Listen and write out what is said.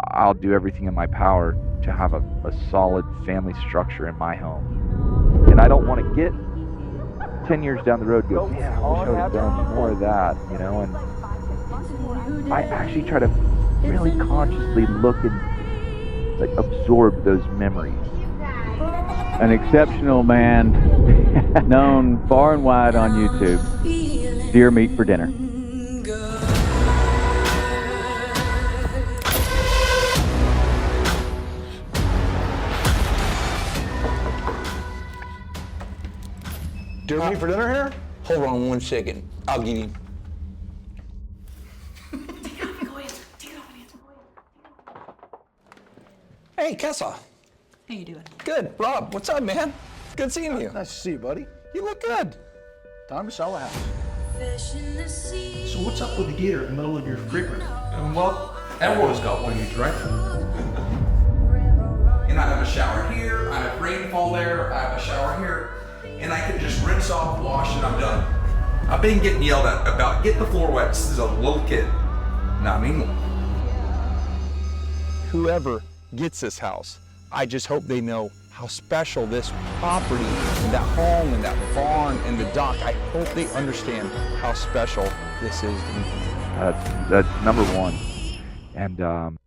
I'll do everything in my power to have a solid family structure in my home. And I don't want to get 10 years down the road and go, man, I wish I would have done more of that, you know. And I actually try to really consciously look and like absorb those memories. An exceptional man known far and wide on YouTube. Deer meat for dinner. Deer meat for dinner here? Hold on 1 second. I'll give you. Take it off and go answer. Take it off and answer. Hey, Kessa. How you doing? Good. Rob, what's up, man? Good seeing you. Nice to see you, buddy. You look good. Time to sell a house. So what's up with the gator in the middle of your freezer? Well, everyone's got one. You dry them? And I have a shower here, I have rainfall there, I have a shower here, and I can just rinse off, wash, and I'm done. I've been getting yelled at about get the floor wet since a little kid. Not anymore. Whoever gets this house, I just hope they know how special this property, and that home, and that barn, and the dock, I hope they understand how special this is to me. That's number one. And